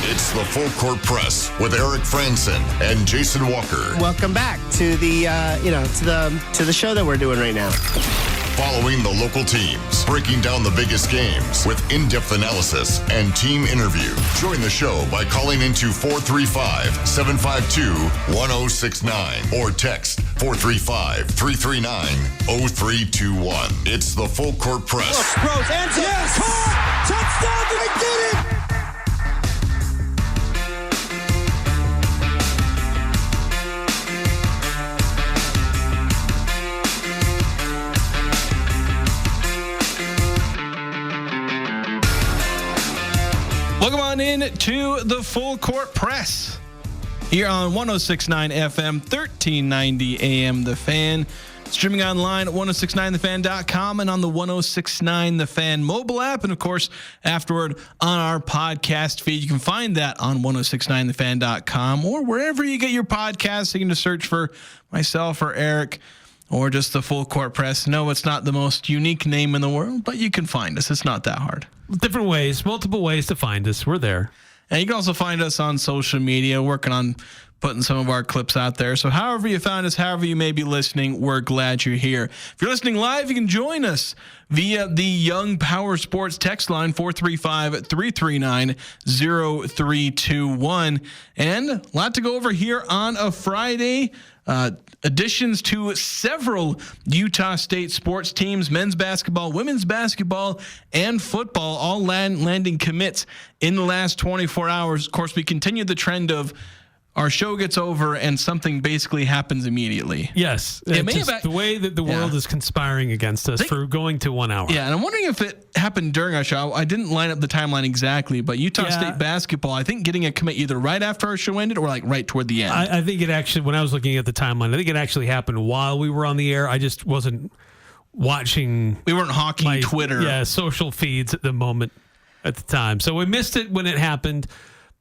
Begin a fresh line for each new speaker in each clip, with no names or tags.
It's the Full Court Press with Eric Frandsen and Jason Walker.
Welcome back to the to the show that we're doing right now.
Following the local teams, breaking down the biggest games with in-depth analysis and team interview. Join the show by calling into 435-752-1069 or text 435-339-0321. It's the Full Court Press.
Wes Brooks, ends it. Yes! Caught! Touchdown! Did he get it?
Welcome on in to the Full Court Press here on 106.9 FM, 1390 AM The Fan. Streaming online at 1069thefan.com and on the 1069 The Fan mobile app. And, of course, afterward on our podcast feed. You can find that on 1069thefan.com or wherever you get your podcasts. You can just search for myself or Eric or just the Full Court Press. No, it's not the most unique name in the world, but you can find us. It's not that hard.
Different ways, multiple ways to find us. We're there.
And you can also find us on social media, working on putting some of our clips out there. So however you found us, however you may be listening, we're glad you're here. If you're listening live, you can join us via the Young Power Sports text line, 435-339-0321. And a lot to go over here on a Friday. Additions to several Utah State sports teams, men's basketball, women's basketball, and football, all landing commits in the last 24 hours. Of course, we continue the trend of our show gets over and something basically happens immediately.
Yes. The way that the world is conspiring against us for going to 1 hour.
Yeah, and I'm wondering if it happened during our show. I didn't line up the timeline exactly, but Utah State basketball, I think getting a commit either right after our show ended or like right toward the end.
I think it actually, when I was looking at the timeline, I think it actually happened while we were on the air. I just wasn't watching.
We weren't hawking Twitter.
Yeah, social feeds at the moment at the time. So we missed it when it happened.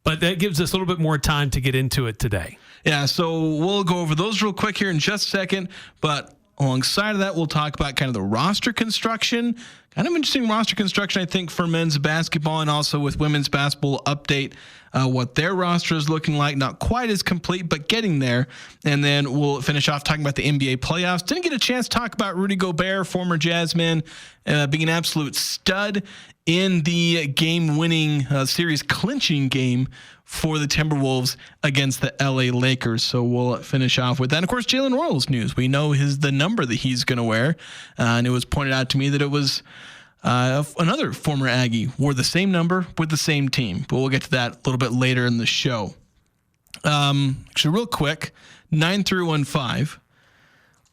But that gives us a little bit more time to get into it today.
Yeah, so we'll go over those real quick here in just a second. But alongside of that, we'll talk about kind of the roster construction. Kind of interesting roster construction, I think, for men's basketball and also with women's basketball update what their roster is looking like. Not quite as complete, but getting there. And then we'll finish off talking about the NBA playoffs. Didn't get a chance to talk about Rudy Gobert, former Jazzman, being an absolute stud in the game-winning, series-clinching game for the Timberwolves against the LA Lakers. So we'll finish off with that. And of course, Jalen Royals news. We know the number that he's going to wear. And it was pointed out to me that it was another former Aggie wore the same number with the same team. But we'll get to that a little bit later in the show. Actually, real quick, 9-3-1-5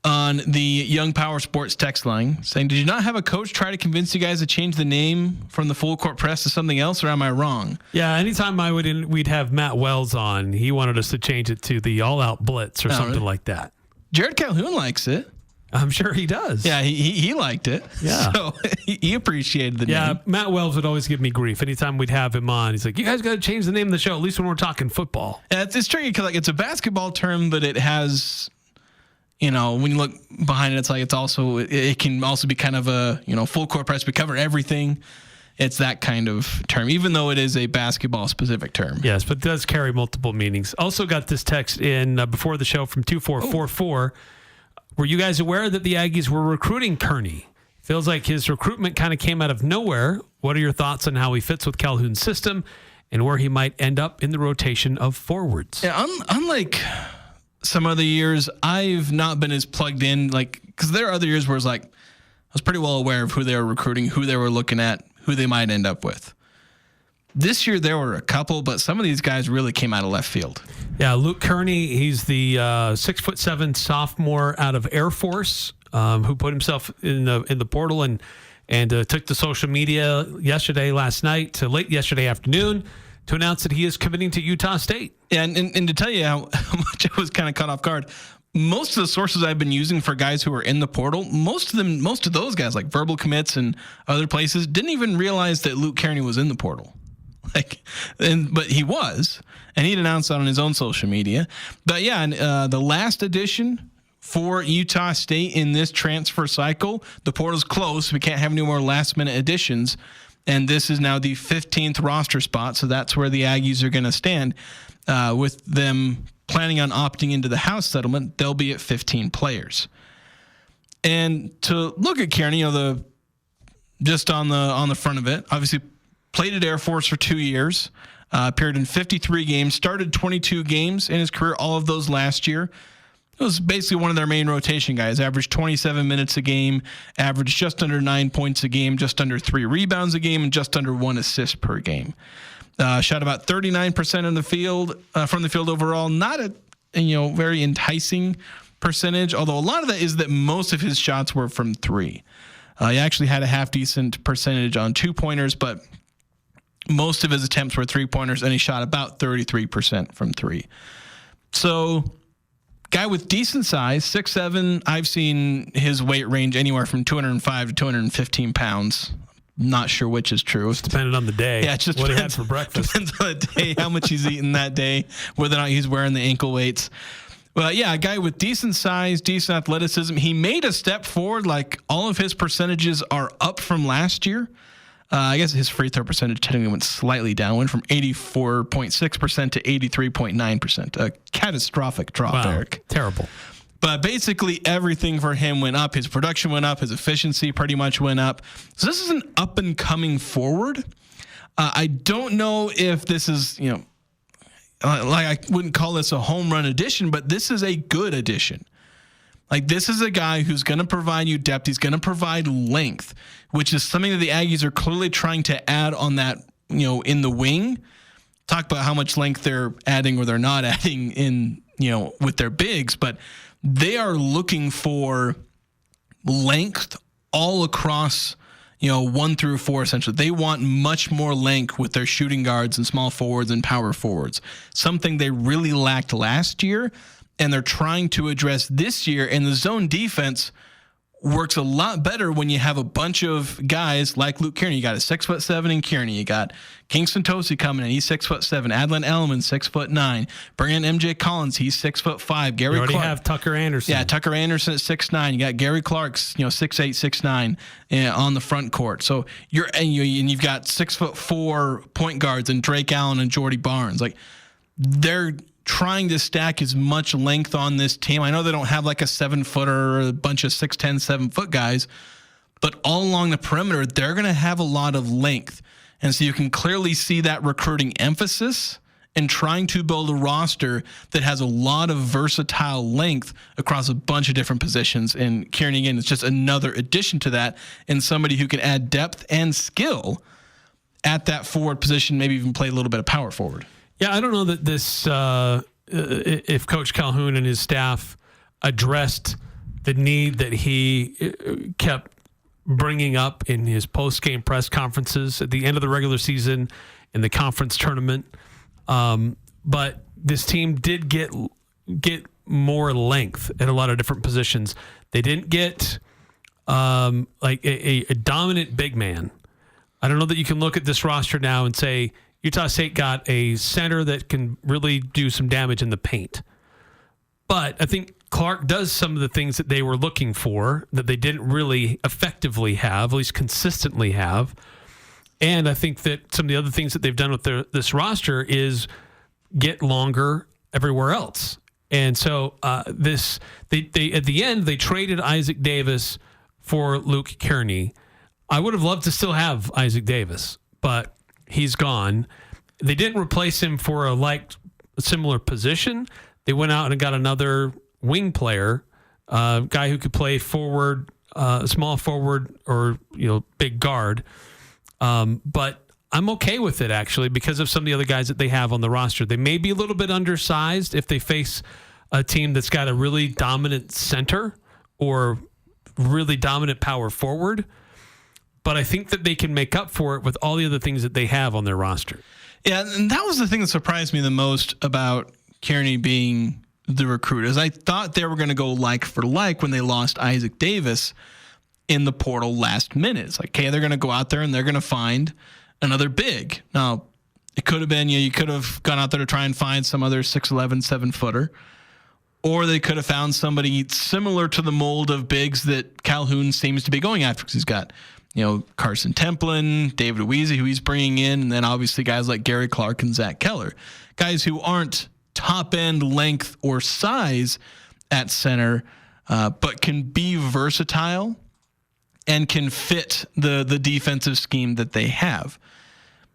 on the Young Power Sports text line saying, did you not have a coach try to convince you guys to change the name from the Full Court Press to something else, or am I wrong?
Yeah, anytime we'd have Matt Wells on, he wanted us to change it to the All Out Blitz or something like that.
Jerrod Calhoun likes it.
I'm sure he does.
Yeah, he liked it.
Yeah.
So he appreciated the name.
Yeah, Matt Wells would always give me grief. Anytime we'd have him on, he's like, you guys got to change the name of the show, at least when we're talking football.
Yeah, it's tricky because it's a basketball term, but it has... when you look behind it, it's like it can also be kind of a, Full Court Press. We cover everything. It's that kind of term, even though it is a basketball specific term.
Yes, but it does carry multiple meanings. Also got this text in before the show from 2444. Were you guys aware that the Aggies were recruiting Kearney? Feels like his recruitment kind of came out of nowhere. What are your thoughts on how he fits with Calhoun's system and where he might end up in the rotation of forwards?
Yeah, unlike some other years, I've not been as plugged in, because there are other years where it's I was pretty well aware of who they were recruiting, who they were looking at, who they might end up with. This year, there were a couple, but some of these guys really came out of left field.
Yeah, Luke Kearney, he's the 6'7" sophomore out of Air Force who put himself in the portal and took to social media last night to late yesterday afternoon to announce that he is committing to Utah State.
Yeah, and to tell you how much I was kind of caught off guard, most of the sources I've been using for guys who are in the portal, most of those guys, like Verbal Commits and other places, didn't even realize that Luke Kearney was in the portal. But he was, and he'd announced that on his own social media. But yeah, and the last edition for Utah State in this transfer cycle, the portal's closed. We can't have any more last-minute additions. And this is now the 15th roster spot, so that's where the Aggies are going to stand. With them planning on opting into the house settlement, they'll be at 15 players. And to look at Kearney, just on the front of it, obviously played at Air Force for 2 years, appeared in 53 games, started 22 games in his career, all of those last year. It was basically one of their main rotation guys, averaged 27 minutes a game, averaged just under 9 points a game, just under 3 rebounds a game, and just under 1 assist per game. Shot about 39% in the field, from the field overall. Not a very enticing percentage, although a lot of that is that most of his shots were from 3. He actually had a half-decent percentage on 2-pointers, but most of his attempts were 3-pointers, and he shot about 33% from 3. So, guy with decent size, 6'7". I've seen his weight range anywhere from 205 to 215 pounds. Not sure which is true.
It's depending on the day.
Yeah, it just
what he had for breakfast.
Depends on the day, how much he's eating that day, whether or not he's wearing the ankle weights. But yeah, a guy with decent size, decent athleticism. He made a step forward. Like, all of his percentages are up from last year. I guess his free throw percentage technically went slightly down, went from 84.6% to 83.9%. A catastrophic drop, Eric.
Terrible.
But basically everything for him went up. His production went up. His efficiency pretty much went up. So this is an up-and-coming forward. I don't know if this is, I wouldn't call this a home run addition, but this is a good addition. Like, this is a guy who's going to provide you depth. He's going to provide length, which is something that the Aggies are clearly trying to add on that, in the wing. Talk about how much length they're adding or they're not adding in, with their bigs, but they are looking for length all across, 1 through 4, essentially. They want much more length with their shooting guards and small forwards and power forwards, something they really lacked last year, and they're trying to address this year. And the zone defense works a lot better when you have a bunch of guys like Luke Kearney. You got a 6'7" in Kearney. You got Kingston Tosi coming in. He's 6'7". Adlin Elliman, 6'9". Bring in MJ Collins. He's 6'5". Gary
you already
Clark.
have Tucker Anderson.
Yeah, Tucker Anderson at 6'9". You got Gary Clark's 6'8", 6'9" on the front court. So you've got 6'4" point guards and Drake Allen and Jordy Barnes. Like, they're trying to stack as much length on this team. I know they don't have like a 7-footer or a bunch of 6'10", 7-foot guys, but all along the perimeter, they're going to have a lot of length. And so you can clearly see that recruiting emphasis and trying to build a roster that has a lot of versatile length across a bunch of different positions. And Kearney, again, is just another addition to that, and somebody who can add depth and skill at that forward position, maybe even play a little bit of power forward.
Yeah, I don't know that this, if Coach Calhoun and his staff addressed the need that he kept bringing up in his post-game press conferences at the end of the regular season in the conference tournament. But this team did get more length at a lot of different positions. They didn't get like a dominant big man. I don't know that you can look at this roster now and say, Utah State got a center that can really do some damage in the paint. But I think Clark does some of the things that they were looking for that they didn't really effectively have, at least consistently have. And I think that some of the other things that they've done with this roster is get longer everywhere else. And so they at the end, they traded Isaac Davis for Luke Kearney. I would have loved to still have Isaac Davis, but he's gone. They didn't replace him for a similar position. They went out and got another wing player, guy who could play forward, small forward, or big guard. But I'm okay with it, actually, because of some of the other guys that they have on the roster. They may be a little bit undersized if they face a team that's got a really dominant center or really dominant power forward. But I think that they can make up for it with all the other things that they have on their roster.
Yeah, and that was the thing that surprised me the most about Kearney being the recruit, is I thought they were going to go like for like when they lost Isaac Davis in the portal last minute. It's like, okay, they're going to go out there and they're going to find another big. Now, it could have been, you could have gone out there to try and find some other 6'11", 7-footer. Or they could have found somebody similar to the mold of bigs that Calhoun seems to be going after, because he's got Carson Templin, David Weezy, who he's bringing in, and then obviously guys like Gary Clark and Zach Keller, guys who aren't top end length or size at center, but can be versatile and can fit the defensive scheme that they have.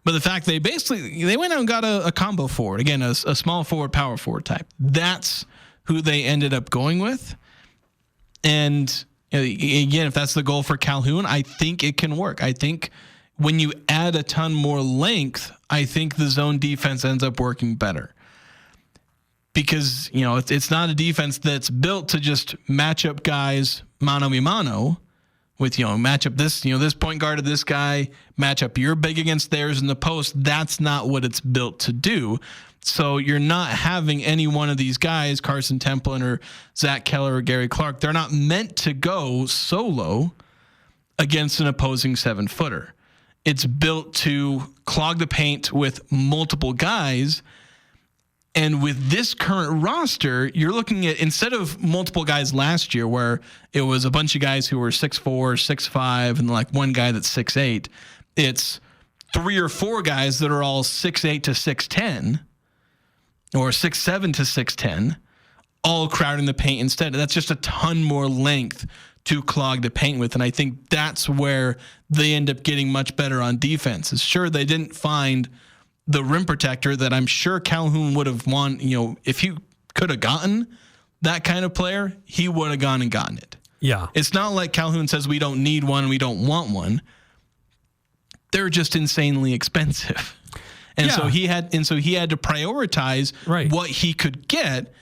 But the fact they went out and got a combo forward, again, a small forward, power forward type. That's who they ended up going with. And again, if that's the goal for Calhoun, I think it can work. I think when you add a ton more length, I think the zone defense ends up working better. Because, it's not a defense that's built to just match up guys mano a mano with, match up this point guard to this guy, match up your big against theirs in the post. That's not what it's built to do. So you're not having any one of these guys, Carson Templin or Zach Keller or Gary Clark. They're not meant to go solo against an opposing 7-footer. It's built to clog the paint with multiple guys. And with this current roster, you're looking at, instead of multiple guys last year where it was a bunch of guys who were 6'4", 6'5", and like one guy that's 6'8", it's 3 or 4 guys that are all 6'8" to 6'10", or 6'7" to 6'10", all crowding the paint instead. That's just a ton more length to clog the paint with. And I think that's where they end up getting much better on defense. It's sure they didn't find the rim protector that I'm sure Calhoun would have won. If he could have gotten that kind of player, he would have gone and gotten it.
Yeah.
It's not like Calhoun says we don't need one, we don't want one. They're just insanely expensive. And so he had to prioritize what he could get,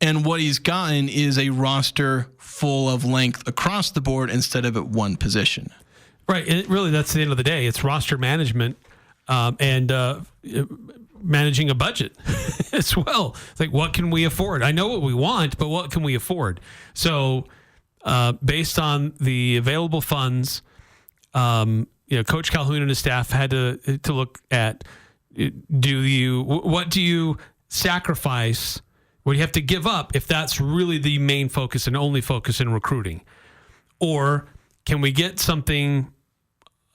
and what he's gotten is a roster full of length across the board instead of at one position.
Right. And really, that's the end of the day. It's roster management and managing a budget as well. It's like, what can we afford? I know what we want, but what can we afford? So based on the available funds, Coach Calhoun and his staff had to look at, what do you sacrifice? What do you have to give up if that's really the main focus and only focus in recruiting? Or can we get something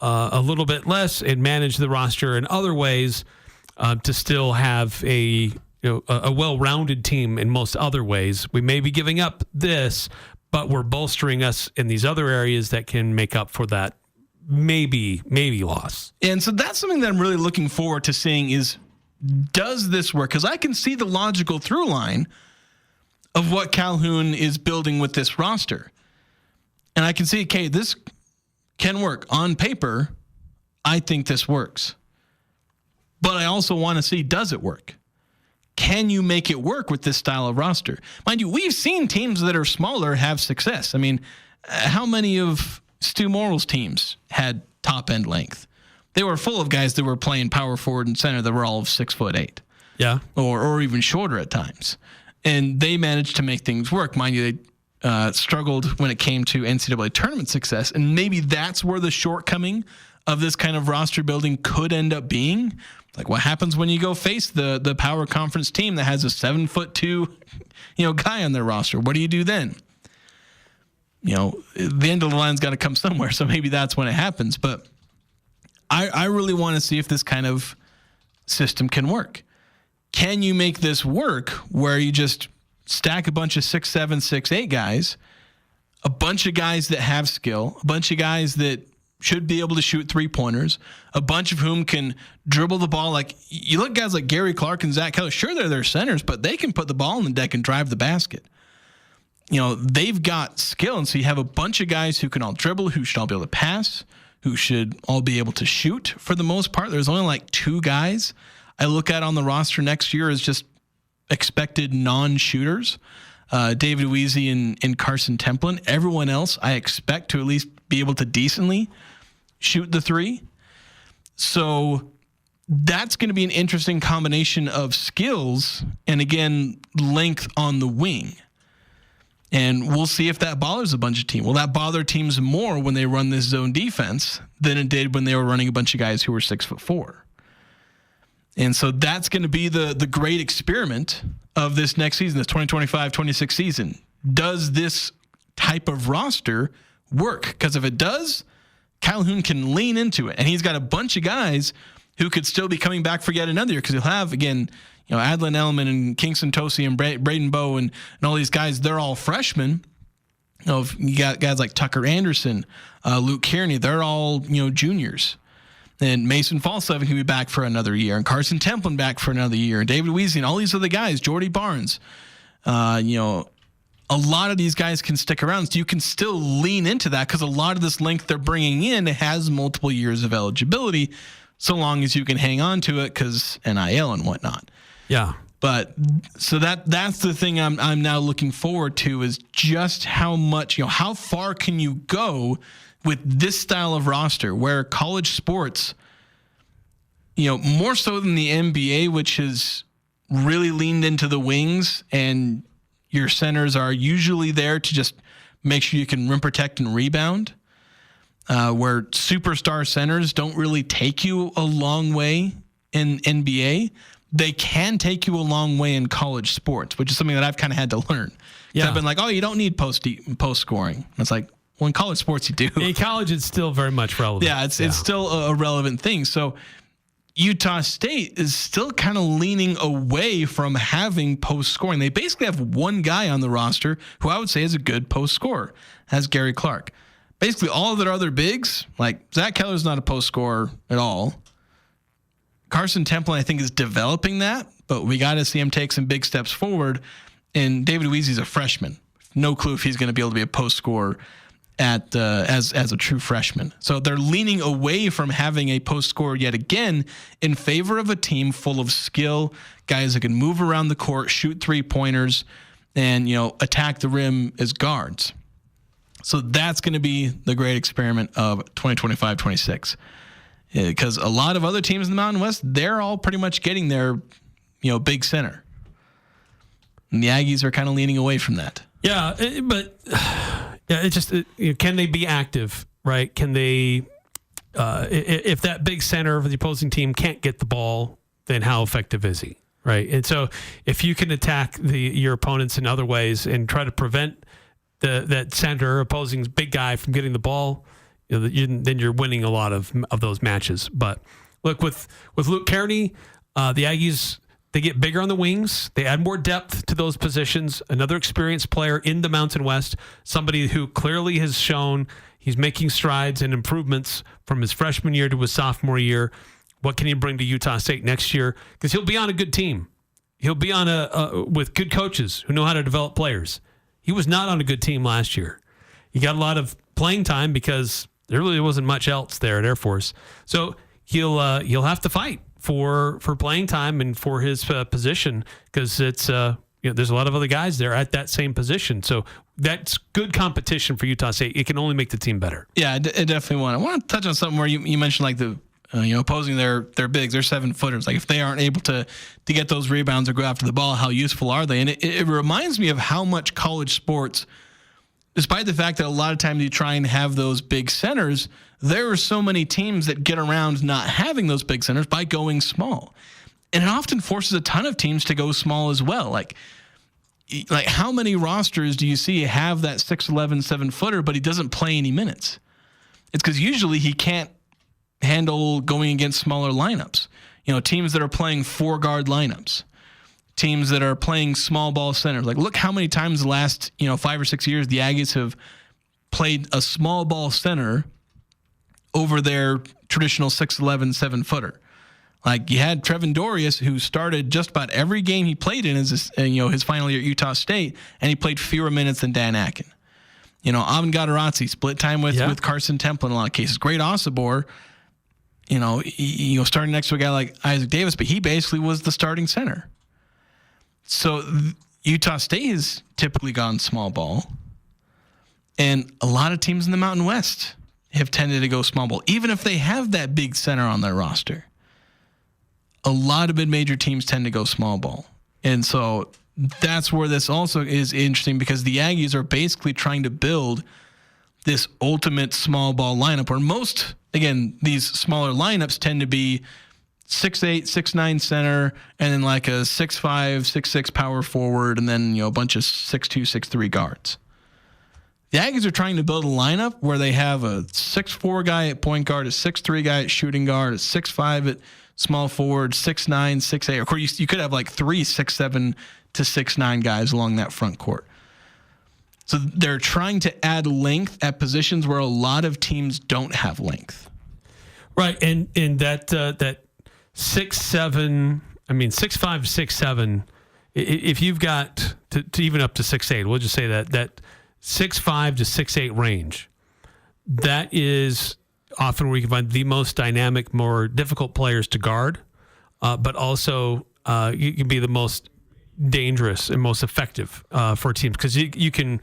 a little bit less and manage the roster in other ways to still have a well-rounded team in most other ways? We may be giving up this, but we're bolstering us in these other areas that can make up for that maybe loss.
And so that's something that I'm really looking forward to seeing is, does this work? Because I can see the logical through line of what Calhoun is building with this roster. And I can see, okay, this can work. On paper, I think this works. But I also want to see, does it work? Can you make it work with this style of roster? Mind you, we've seen teams that are smaller have success. I mean, how many of Stu Morrill's teams had top end length? They were full of guys that were playing power forward and center that were all of 6'8".
Yeah.
Or even shorter at times. And they managed to make things work. Mind you, they struggled when it came to NCAA tournament success. And maybe that's where the shortcoming of this kind of roster building could end up being. Like, what happens when you go face the power conference team that has a 7'2", guy on their roster? What do you do then? The end of the line's got to come somewhere. So maybe that's when it happens. But I really want to see if this kind of system can work. Can you make this work where you just stack a bunch of 6'7", 6'8" guys, a bunch of guys that have skill, a bunch of guys that should be able to shoot 3-pointers, a bunch of whom can dribble the ball? Like, you look at guys like Gary Clark and Zach Keller, sure, they're their centers, but they can put the ball on the deck and drive the basket. They've got skill. And so you have a bunch of guys who can all dribble, who should all be able to pass, who should all be able to shoot for the most part. There's only like 2 guys I look at on the roster next year as just expected non-shooters, David Weezy and Carson Templin. Everyone else I expect to at least be able to decently shoot the 3. So that's going to be an interesting combination of skills and, again, length on the wing. And we'll see if that bothers a bunch of teams. Will that bother teams more when they run this zone defense than it did when they were running a bunch of guys who were 6'4"? And so that's going to be the great experiment of this next season, this 2025-26 season. Does this type of roster work? Because if it does, Calhoun can lean into it. And he's got a bunch of guys who could still be coming back for yet another year, because he'll have, again, Adlin Ellman and Kingston Tosi and Braden Bowe and all these guys, they're all freshmen. You got guys like Tucker Anderson, Luke Kearney, they're all, juniors. And Mason Falseven can be back for another year, and Carson Templin back for another year, and David Weezy and all these other guys, Jordy Barnes. A lot of these guys can stick around, so you can still lean into that, because a lot of this length they're bringing in has multiple years of eligibility, so long as you can hang on to it, because NIL and whatnot.
Yeah.
But so that's the thing I'm now looking forward to, is just how much, how far can you go with this style of roster, where college sports, more so than the NBA, which has really leaned into the wings, and your centers are usually there to just make sure you can rim protect and rebound, where superstar centers don't really take you a long way in NBA. They can take you a long way in college sports, which is something that I've kind of had to learn. Yeah. I've been like, you don't need post scoring. And it's like, well, in college sports, you do.
In college, it's still very much relevant.
Yeah, it's still a relevant thing. So Utah State is still kind of leaning away from having post scoring. They basically have one guy on the roster who I would say is a good post scorer, has Gary Clark. Basically, all of their other bigs, like Zach Keller's not a post scorer at all. Carson Templin, I think, is developing that, but we got to see him take some big steps forward. And David Weezy's a freshman. No clue if he's going to be able to be a post scorer as a true freshman. So they're leaning away from having a post scorer yet again in favor of a team full of skill, guys that can move around the court, shoot 3-pointers, and attack the rim as guards. So that's going to be the great experiment of 2025-26. Because a lot of other teams in the Mountain West, they're all pretty much getting their, big center. And the Aggies are kind of leaning away from that.
Yeah, but it's just, can they be active, right? Can they, if that big center of the opposing team can't get the ball, then how effective is he, right? And so if you can attack your opponents in other ways and try to prevent that center opposing big guy from getting the ball, then you're winning a lot of those matches. But look, with Luke Kearney, the Aggies, they get bigger on the wings. They add more depth to those positions. Another experienced player in the Mountain West, somebody who clearly has shown he's making strides and improvements from his freshman year to his sophomore year. What can he bring to Utah State next year? Because he'll be on a good team. He'll be on with good coaches who know how to develop players. He was not on a good team last year. He got a lot of playing time because there really wasn't much else there at Air Force. So he'll have to fight for playing time and for his position, because it's there's a lot of other guys there at that same position. So that's good competition for Utah State. It can only make the team better.
Yeah, it definitely want. I want to touch on something where you mentioned like the opposing their bigs, they're 7-footers. Like if they aren't able to get those rebounds or go after the ball, how useful are they? And it reminds me of how much college sports, despite the fact that a lot of times you try and have those big centers, there are so many teams that get around not having those big centers by going small. And it often forces a ton of teams to go small as well. Like how many rosters do you see have that 6'11", 7-footer, but he doesn't play any minutes? It's because usually he can't handle going against smaller lineups. Teams that are playing 4-guard lineups. Teams that are playing small ball centers. Like, look how many times the last, 5 or 6 years the Aggies have played a small ball center over their traditional 6'11", 7-footer. Like, you had Trevin Dorius, who started just about every game he played in his final year at Utah State, and he played fewer minutes than Dan Akin. Avin Gadarazzi split time with Carson Templin in a lot of cases. Great Osibor, starting next to a guy like Isaac Davis, but he basically was the starting center. So Utah State has typically gone small ball, and a lot of teams in the Mountain West have tended to go small ball, even if they have that big center on their roster. A lot of mid-major teams tend to go small ball. And so that's where this also is interesting, because the Aggies are basically trying to build this ultimate small ball lineup, where most, again, these smaller lineups tend to be 6'8", 6'9" center, and then like a 6'5", 6'6" power forward, and then a bunch of 6'2", 6'3" guards. The Aggies are trying to build a lineup where they have a 6'4" guy at point guard, a 6'3" guy at shooting guard, a 6'5" at small forward, 6'9", 6'8". Of course, you could have like 3 6'7" to 6'9" guys along that front court. So they're trying to add length at positions where a lot of teams don't have length.
Right, and that 6'7", 6'5", 6'7", if you've got to even up to 6'8", we'll just say that 6'5" to 6'8" range, that is often where you can find the most dynamic, more difficult players to guard, but also you can be the most dangerous and most effective for teams, because you can,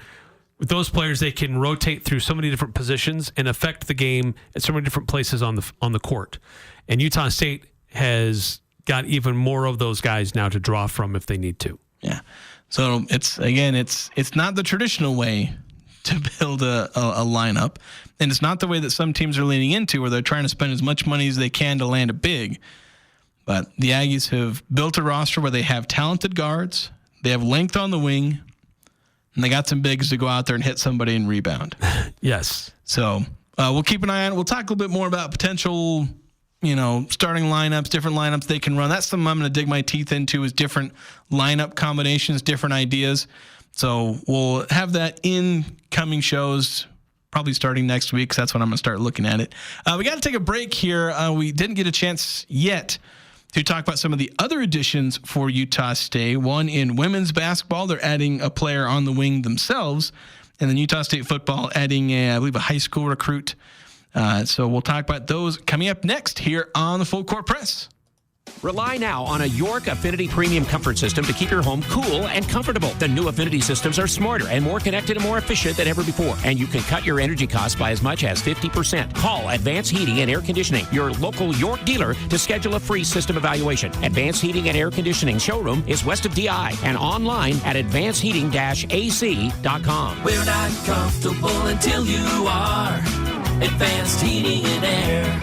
with those players, they can rotate through so many different positions and affect the game at so many different places on the court. And Utah State has got even more of those guys now to draw from if they need to.
Yeah. So it's not the traditional way to build a lineup, and it's not the way that some teams are leaning into, where they're trying to spend as much money as they can to land a big. But the Aggies have built a roster where they have talented guards, they have length on the wing, and they got some bigs to go out there and hit somebody and rebound.
Yes.
So we'll keep an eye on it. We'll talk a little bit more about potential, starting lineups, different lineups they can run. That's something I'm going to dig my teeth into, is different lineup combinations, different ideas. So we'll have that in coming shows, probably starting next week, because that's when I'm going to start looking at it. We got to take a break here. We didn't get a chance yet to talk about some of the other additions for Utah State. One in women's basketball, they're adding a player on the wing themselves. And then Utah State football adding, I believe, a high school recruit. So we'll talk about those coming up next here on the Full Court Press.
Rely now on a York Affinity Premium Comfort System to keep your home cool and comfortable. The new Affinity systems are smarter and more connected and more efficient than ever before. And you can cut your energy costs by as much as 50%. Call Advanced Heating and Air Conditioning, your local York dealer, to schedule a free system evaluation. Advanced Heating and Air Conditioning showroom is west of DI and online at advancedheating-ac.com.
We're not comfortable until you are. Advanced Heating and Air.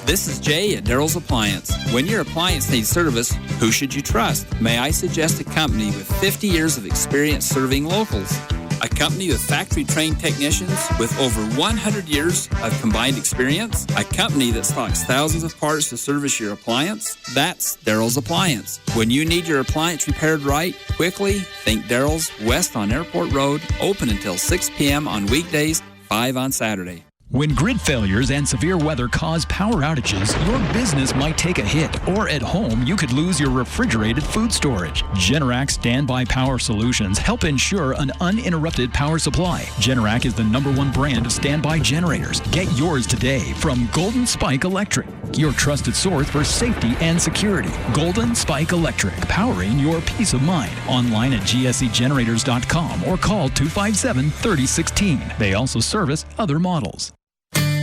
This is Jay at Daryl's Appliance. When your appliance needs service, who should you trust? May I suggest a company with 50 years of experience serving locals? A company with factory-trained technicians with over 100 years of combined experience? A company that stocks thousands of parts to service your appliance? That's Daryl's Appliance. When you need your appliance repaired right, quickly, think Daryl's, west on Airport Road, open until 6 p.m. on weekdays, 5 on Saturday.
When grid failures and severe weather cause power outages, your business might take a hit, or at home, you could lose your refrigerated food storage. Generac Standby Power Solutions help ensure an uninterrupted power supply. Generac is the #1 brand of standby generators. Get yours today from Golden Spike Electric, your trusted source for safety and security. Golden Spike Electric, powering your peace of mind. Online at gsegenerators.com or call 257-3016. They also service other models.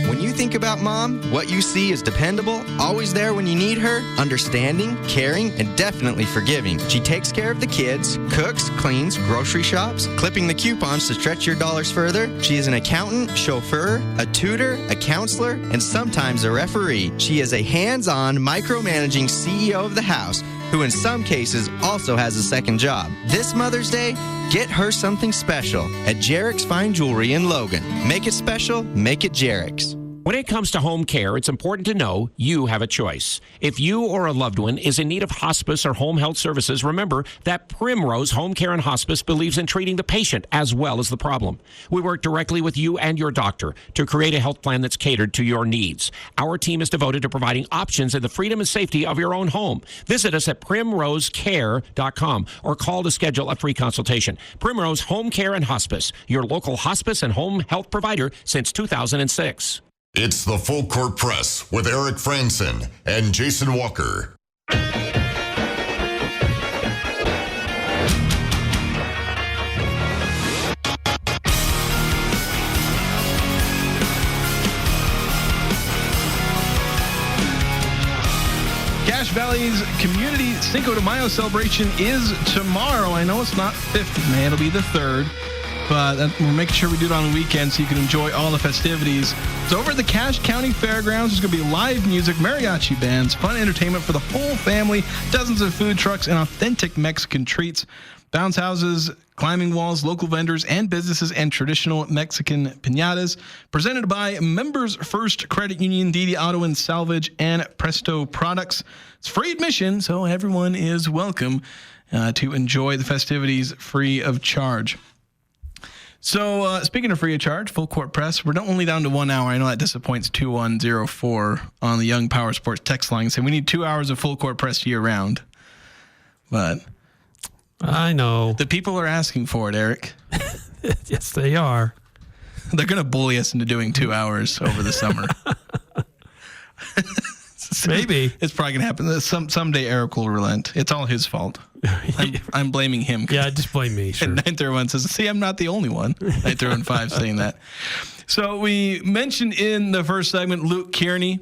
When you think about Mom, what you see is dependable, always there when you need her, understanding, caring, and definitely forgiving. She takes care of the kids, cooks, cleans, grocery shops, clipping the coupons to stretch your dollars further. She is an accountant, chauffeur, a tutor, a counselor, and sometimes a referee. She is a hands-on, micromanaging CEO of the house, who in some cases also has a second job. This Mother's Day, get her something special at Jerrick's Fine Jewelry in Logan. Make it special, make it Jerrick's.
When it comes to home care, it's important to know you have a choice. If you or a loved one is in need of hospice or home health services, remember that Primrose Home Care and Hospice believes in treating the patient as well as the problem. We work directly with you and your doctor to create a health plan that's catered to your needs. Our team is devoted to providing options in the freedom and safety of your own home. Visit us at primrosecare.com or call to schedule a free consultation. Primrose Home Care and Hospice, your local hospice and home health provider since 2006.
It's the Full Court Press with Eric Frandsen and Jason Walker.
Cache Valley's community Cinco de Mayo celebration is tomorrow. I know it's not 5th of May, it'll be the 3rd. But we're making sure we do it on the weekend so you can enjoy all the festivities. So over at the Cache County Fairgrounds, there's going to be live music, mariachi bands, fun entertainment for the whole family, dozens of food trucks, and authentic Mexican treats. Bounce houses, climbing walls, local vendors and businesses, and traditional Mexican piñatas. Presented by Members First Credit Union, DD Auto and Salvage, and Presto Products. It's free admission, so everyone is welcome to enjoy the festivities free of charge. So speaking of free of charge, full court press, we're only down to 1 hour. I know that disappoints 2104 on the Young Power Sports text line, saying we need 2 hours of full court press year round. But
I know.
The people are asking for it, Eric.
Yes, they are.
They're going to bully us into doing 2 hours over the summer.
Maybe.
It's probably going to happen. Someday Eric will relent. It's all his fault. I'm blaming him.
Yeah, just blame me. Sure.
And 931 says, see, I'm not the only one. 931 saying that. So we mentioned in the first segment Luke Kearney.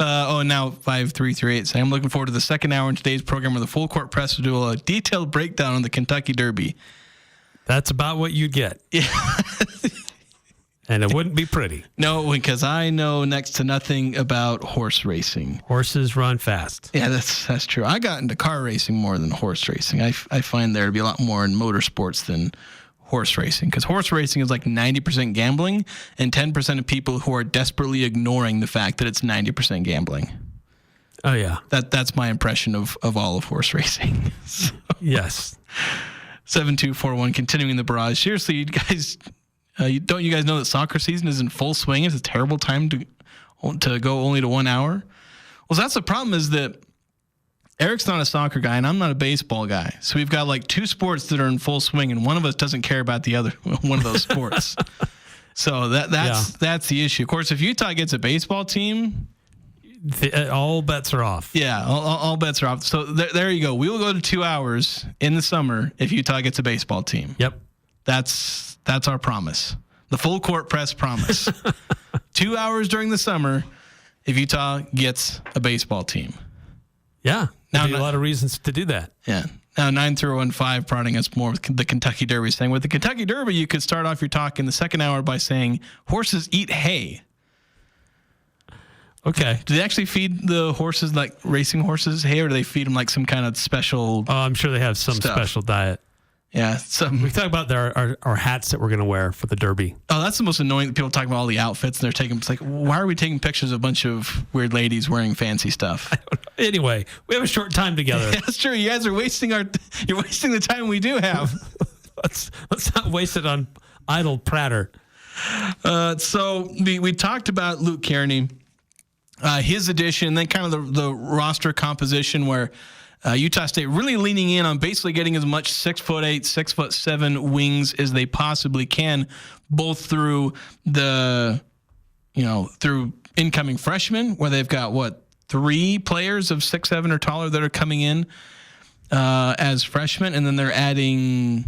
Now 5338 saying, I'm looking forward to the second hour in today's program where the full court press will do a detailed breakdown on the Kentucky Derby.
That's about what you'd get.
Yeah.
And it wouldn't be pretty.
No, because I know next to nothing about horse racing.
Horses run fast.
Yeah, that's true. I got into car racing more than horse racing. I find there to be a lot more in motorsports than horse racing, because horse racing is like 90% gambling and 10% of people who are desperately ignoring the fact that it's 90% gambling.
Oh, yeah.
That's my impression of all of horse racing. So,
yes.
7241, continuing the barrage. Seriously, you guys... don't you guys know that soccer season is in full swing? It's a terrible time to go only to 1 hour. Well, that's the problem, is that Eric's not a soccer guy and I'm not a baseball guy. So we've got like two sports that are in full swing and one of us doesn't care about the other one of those sports. So that's the issue. Of course, if Utah gets a baseball team,
all bets are off.
Yeah, all bets are off. So there you go. We will go to 2 hours in the summer if Utah gets a baseball team.
Yep.
That's our promise. The full court press promise. 2 hours during the summer if Utah gets a baseball team.
Yeah. Now a lot of reasons to do that.
Yeah. Now 9015 prodding us more with the Kentucky Derby, saying with the Kentucky Derby you could start off your talk in the second hour by saying horses eat hay.
Okay.
Do they actually feed the horses like racing horses hay, or do they feed them like some kind of special
I'm sure they have some special diet.
Yeah.
We talk about our hats that we're going to wear for the Derby.
Oh, that's the most annoying. People talk about all the outfits and they're taking, it's like, why are we taking pictures of a bunch of weird ladies wearing fancy stuff?
Anyway, we have a short time together.
Yeah, that's true. You guys are wasting you're wasting the time we do have.
Let's not waste it on idle pratter.
So we talked about Luke Kearney, his addition, then kind of the roster composition where Utah State really leaning in on basically getting as much 6'8", 6'7" wings as they possibly can, both through through incoming freshmen, where they've got 3 players of 6'7" or taller that are coming in as freshmen, and then they're adding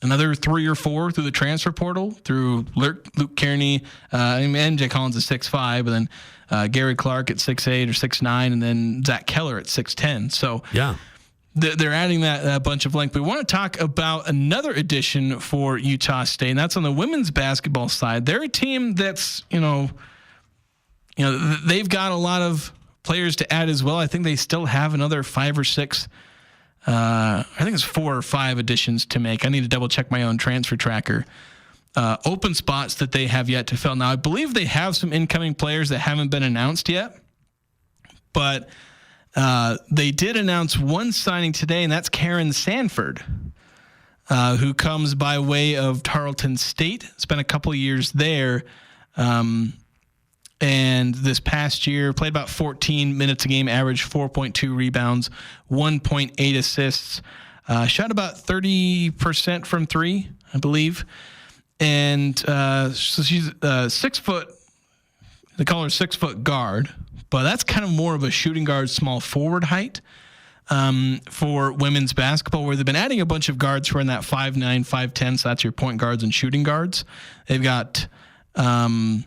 another 3 or 4 through the transfer portal through Luke Kearney, and Jay Collins is 6'5", but then Gary Clark at 6'8" or 6'9", and then Zach Keller at 6'10". So
yeah,
they're adding that bunch of length. We want to talk about another addition for Utah State, and that's on the women's basketball side. They're a team that's they've got a lot of players to add as well. I think they still have another 5 or 6. I think it's 4 or 5 additions to make. I need to double check my own transfer tracker. Open spots that they have yet to fill. Now, I believe they have some incoming players that haven't been announced yet, but they did announce one signing today, and that's Karyn Sanford, who comes by way of Tarleton State. Spent a couple of years there, and this past year played about 14 minutes a game, averaged 4.2 rebounds, 1.8 assists, shot about 30% from 3, I believe. And so she's 6 foot. They call her 6 foot guard, but that's kind of more of a shooting guard, small forward height for women's basketball, where they've been adding a bunch of guards who are in that 5'9", 5'10". So that's your point guards and shooting guards. They've got some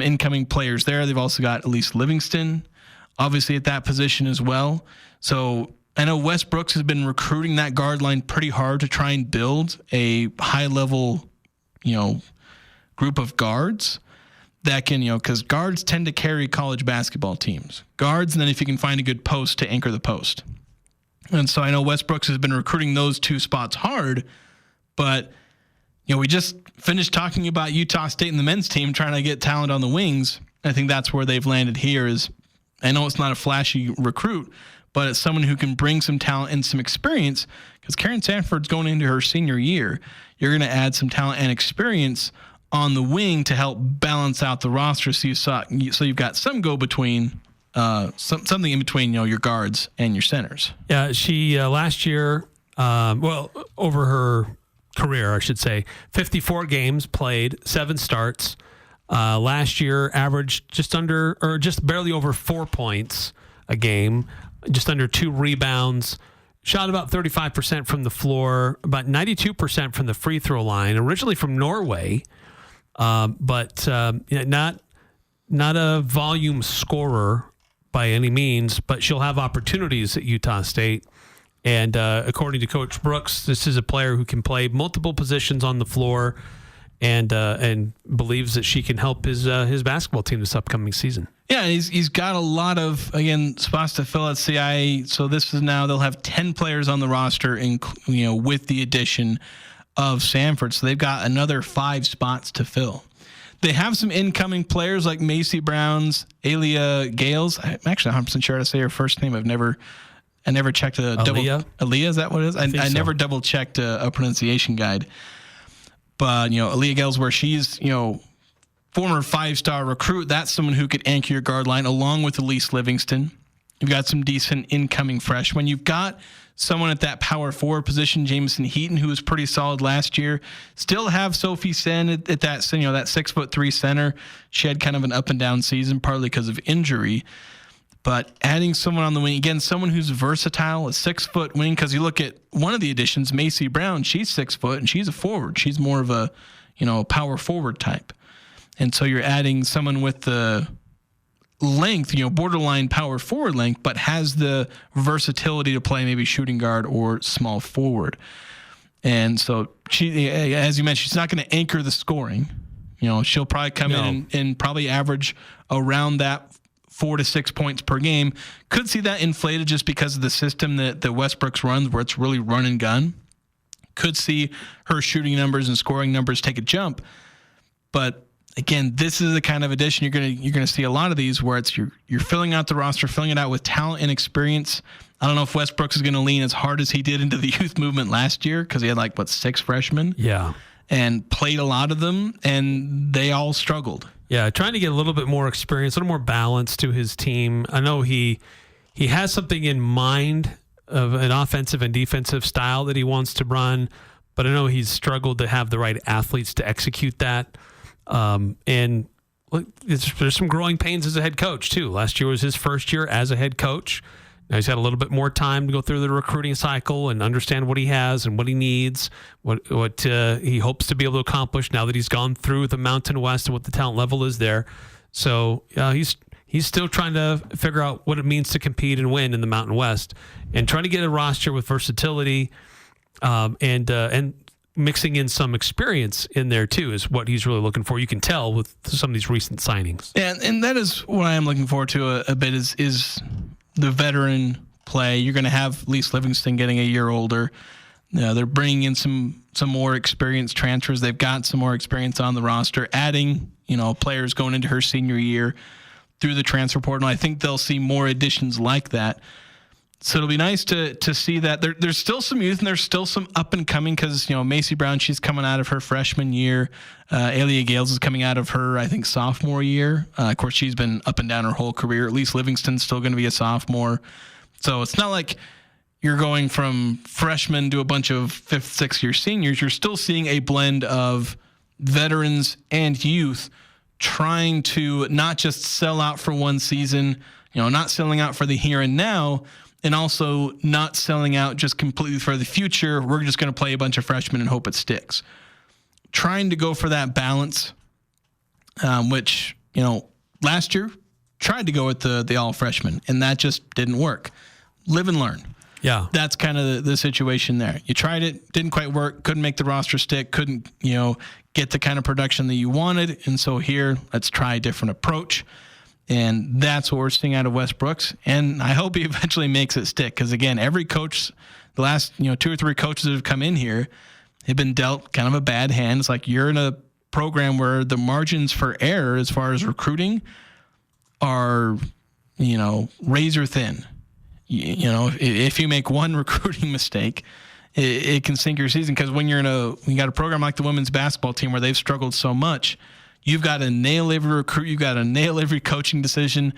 incoming players there. They've also got Elise Livingston, obviously at that position as well. So I know Wes Brooks has been recruiting that guard line pretty hard to try and build a high-level, group of guards that can, because guards tend to carry college basketball teams. Guards, and then if you can find a good post to anchor the post. And so I know Wes Brooks has been recruiting those two spots hard, but, we just finished talking about Utah State and the men's team trying to get talent on the wings. I think that's where they've landed here is, I know it's not a flashy recruit, but it's someone who can bring some talent and some experience because Karyn Sanford's going into her senior year. You're going to add some talent and experience on the wing to help balance out the roster. So you've got some go-between, something in between, your guards and your centers.
Yeah, she last year, over her career, I should say, 54 games played, 7 starts. Last year, averaged just barely over 4 points a game, just under 2 rebounds, shot about 35% from the floor, about 92% from the free throw line, originally from Norway, but not a volume scorer by any means, but she'll have opportunities at Utah State. And according to Coach Brooks, this is a player who can play multiple positions on the floor and believes that she can help his basketball team this upcoming season.
Yeah, he's got a lot of, spots to fill at CIA. So this is now they'll have 10 players on the roster, with the addition of Sanford. So they've got another 5 spots to fill. They have some incoming players like Macy Brown's, Alia Gales. I'm actually 100% sure how to say her first name. I never checked a double. Aaliyah, is that what it is? I never double checked a pronunciation guide. But, Aaliyah Gales, where she's, former 5-star recruit, that's someone who could anchor your guard line along with Elise Livingston. You've got some decent incoming freshmen. You've got someone at that power forward position, Jamison Heaton, who was pretty solid last year. Still have Sophie Sen at that, that 6'3" center. She had kind of an up and down season, partly because of injury. But adding someone on the wing, again, someone who's versatile, a 6-foot wing, because you look at one of the additions, Macy Brown, she's 6 foot and she's a forward. She's more of a, power forward type. And so you're adding someone with the length, borderline power forward length, but has the versatility to play maybe shooting guard or small forward. And so she, as you mentioned, she's not going to anchor the scoring. She'll probably come in and probably average around that 4 to 6 points per game. Could see that inflated just because of the system that Wes Brooks runs, where it's really run and gun. Could see her shooting numbers and scoring numbers take a jump. But again, this is the kind of addition you're gonna see a lot of these where it's you're filling out the roster, filling it out with talent and experience. I don't know if Wes Brooks is going to lean as hard as he did into the youth movement last year because he had 6 freshmen.
Yeah.
And played a lot of them, and they all struggled.
Yeah, trying to get a little bit more experience, a little more balance to his team. I know he has something in mind of an offensive and defensive style that he wants to run, but I know he's struggled to have the right athletes to execute that. And look, there's some growing pains as a head coach, too. Last year was his first year as a head coach. Now he's had a little bit more time to go through the recruiting cycle and understand what he has and what he needs, what he hopes to be able to accomplish now that he's gone through the Mountain West and what the talent level is there. So he's still trying to figure out what it means to compete and win in the Mountain West and trying to get a roster with versatility and mixing in some experience in there too is what he's really looking for. You can tell with some of these recent signings.
And that is what I am looking forward to a bit is the veteran play. You're going to have Elise Livingston getting a year older. They're bringing in some more experienced transfers. They've got some more experience on the roster, adding, players going into her senior year through the transfer portal. I think they'll see more additions like that. So it'll be nice to see that there's still some youth and there's still some up and coming because, Macy Brown, she's coming out of her freshman year. Alia Gales is coming out of her, I think, sophomore year. Of course, she's been up and down her whole career. At least Livingston's still going to be a sophomore. So it's not like you're going from freshmen to a bunch of 5th, 6th year seniors. You're still seeing a blend of veterans and youth trying to not just sell out for one season, not selling out for the here and now, and also not selling out just completely for the future. We're just going to play a bunch of freshmen and hope it sticks. Trying to go for that balance, which, last year tried to go with the all freshmen, and that just didn't work. Live and learn.
Yeah.
That's kind of the situation there. You tried it, didn't quite work, couldn't make the roster stick, couldn't, get the kind of production that you wanted. And so here, let's try a different approach. And that's what we're seeing out of Wes Brooks. And I hope he eventually makes it stick. Because, again, every coach, the last 2 or 3 coaches that have come in here have been dealt kind of a bad hand. It's like you're in a program where the margins for error as far as recruiting are, razor thin. If you make one recruiting mistake, it can sink your season. Because when you got a program like the women's basketball team where they've struggled so much, you've got to nail every recruit. You've got to nail every coaching decision.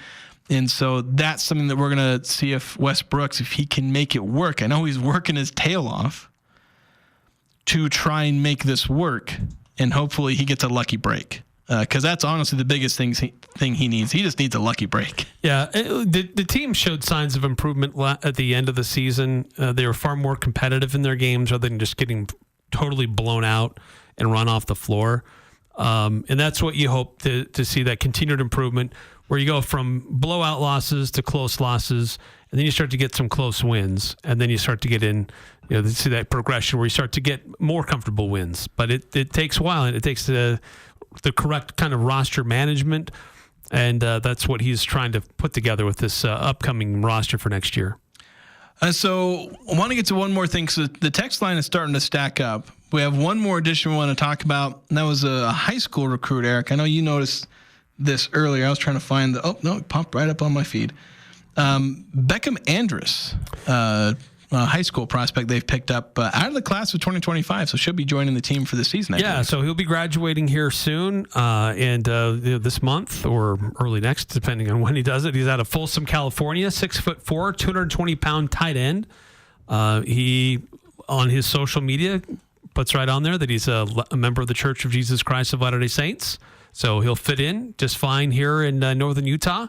And so that's something that we're going to see if Wes Brooks, if he can make it work. I know he's working his tail off to try and make this work. And hopefully he gets a lucky break. Because that's honestly the biggest thing he needs. He just needs a lucky break.
Yeah, the team showed signs of improvement at the end of the season. They were far more competitive in their games rather than just getting totally blown out and run off the floor. And that's what you hope to see, that continued improvement where you go from blowout losses to close losses, and then you start to get some close wins, and then you start to get in, to see that progression where you start to get more comfortable wins. But it takes a while, and it takes the correct kind of roster management, and that's what he's trying to put together with this upcoming roster for next year.
So I want to get to one more thing, because the text line is starting to stack up. We have one more addition we want to talk about, and that was a high school recruit, Eric. I know you noticed this earlier. I was trying to find it popped right up on my feed. Beckham Andrus, a high school prospect they've picked up out of the class of 2025, so should be joining the team for the season. I believe.
So he'll be graduating here soon, and this month or early next, depending on when he does it. He's out of Folsom, California, 6'4", 220-pound tight end. He, on his social media, puts right on there that he's a member of the Church of Jesus Christ of Latter-day Saints. So he'll fit in just fine here in northern Utah.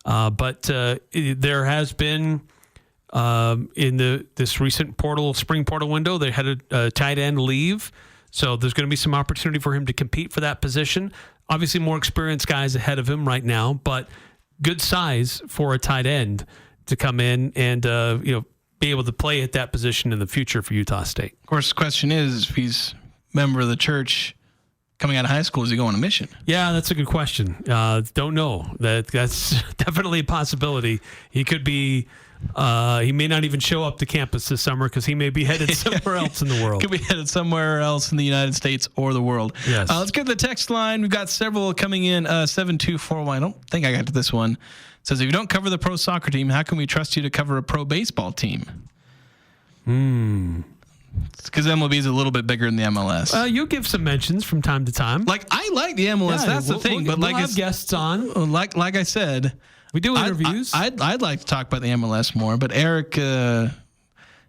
But there has been, in this recent spring portal window, they had a tight end leave. So there's going to be some opportunity for him to compete for that position. Obviously, more experienced guys ahead of him right now, but good size for a tight end to come in and be able to play at that position in the future for Utah State.
Of course, the question is, if he's a member of the church coming out of high school, is he going on a mission?
Yeah, that's a good question. Don't know. That's definitely a possibility. He could be. He may not even show up to campus this summer because he may be headed somewhere else in the world.
Could be headed somewhere else in the United States or the world.
Yes.
Let's get to the text line. We've got several coming in. 724. I don't think I got to this one. It says, if you don't cover the pro soccer team, how can we trust you to cover a pro baseball team? It's because MLB is a little bit bigger than the MLS.
You give some mentions from time to time.
Like, I like the MLS.
Yeah,
that's the thing. But
we'll have guests on.
Like I said,
we do interviews.
I'd like to talk about the MLS more, but Eric, blame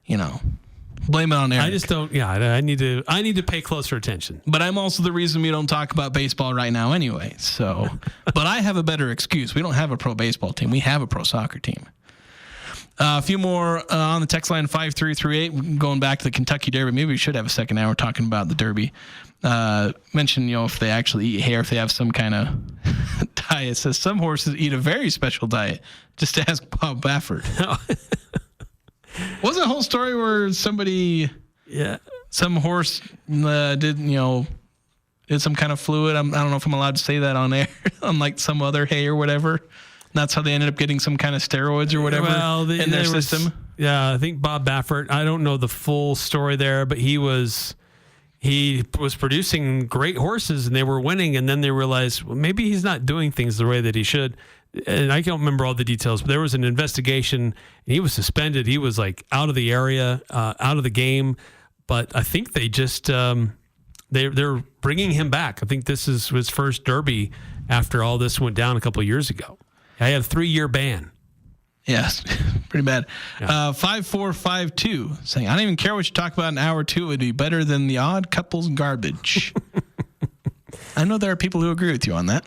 it on Eric.
I just don't. Yeah, I need to pay closer attention.
But I'm also the reason we don't talk about baseball right now, anyway. So, but I have a better excuse. We don't have a pro baseball team. We have a pro soccer team. A few more on the text line 5338. Going back to the Kentucky Derby, maybe we should have a second hour talking about the Derby. Mention, if they actually eat hair, if they have some kind of diet. It says some horses eat a very special diet. Just ask Bob Baffert. Wasn't a whole story where somebody, some horse did some kind of fluid? I don't know if I'm allowed to say that on air, unlike some other hay or whatever. That's how they ended up getting some kind of steroids or whatever in their system.
I think Bob Baffert, I don't know the full story there, but he was producing great horses and they were winning. And then they realized, well, maybe he's not doing things the way that he should. And I don't remember all the details, but there was an investigation and he was suspended. He was like out of the area, out of the game. But I think they just, they're bringing him back. I think this is his first Derby after all this went down a couple of years ago. I had a 3-year ban.
Yes, pretty bad. 5452 saying, I don't even care what you talk about in hour 2. It would be better than the odd couples garbage. I know there are people who agree with you on that.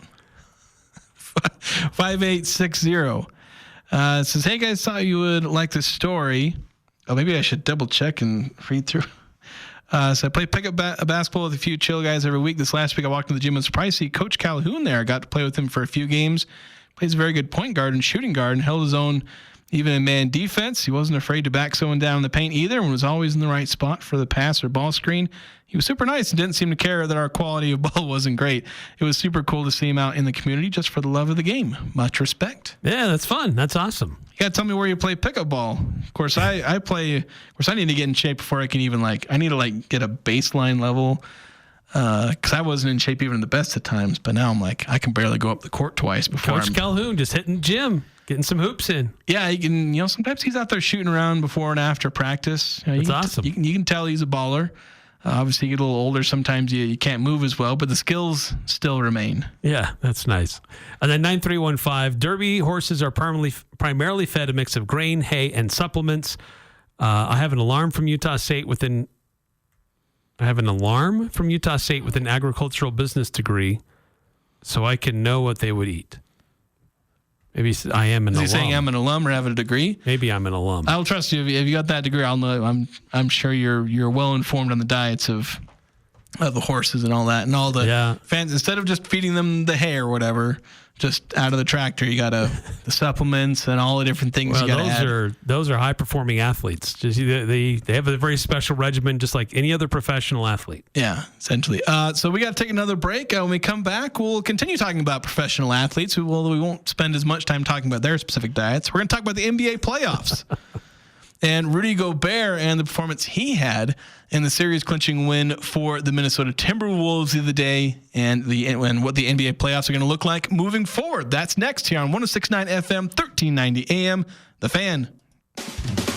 5860 says, hey guys, thought you would like this story. Oh, maybe I should double check and read through. So I play pickup basketball with a few chill guys every week. This last week I walked into the gym and surprised to see Coach Calhoun there. I got to play with him for a few games. Plays a very good point guard and shooting guard and held his own Even in man defense, he wasn't afraid to back someone down in the paint either and was always in the right spot for the pass or ball screen. He was super nice and didn't seem to care that our quality of ball wasn't great. It was super cool to see him out in the community just for the love of the game. Much respect.
Yeah, that's fun. That's awesome.
You got to tell me where you play pickup ball. Of course, I play. Of course, I need to get in shape before I can even I need to get a baseline level. Because I wasn't in shape even at the best of times, but now I'm I can barely go up the court twice before.
Coach Calhoun just hitting the gym, getting some hoops in.
Yeah, he can. Sometimes he's out there shooting around before and after practice.
That's awesome.
You can tell he's a baller. Obviously, you get a little older. Sometimes you can't move as well, but the skills still remain.
Yeah, that's nice. And then 9315, Derby horses are primarily fed a mix of grain, hay, and supplements. I have an alarm from Utah State with an agricultural business degree, so I can know what they would eat. Maybe I am an alum.
Is he saying I'm an alum or have a degree?
Maybe I'm an alum.
I'll trust you. If you got that degree, I'll know. I'm sure you're well informed on the diets of the horses and all that, and all the fans. Instead of just feeding them the hay or whatever, just out of the tractor, you got the supplements and all the different things you got to add.
Those are high performing athletes. Just they have a very special regimen, just like any other professional athlete.
Yeah, essentially. So we got to take another break. When we come back, we'll continue talking about professional athletes. We won't spend as much time talking about their specific diets. We're going to talk about the NBA playoffs. And Rudy Gobert and the performance he had in the series-clinching win for the Minnesota Timberwolves the other day, and what the NBA playoffs are going to look like moving forward. That's next here on 106.9 FM, 1390 AM, The Fan.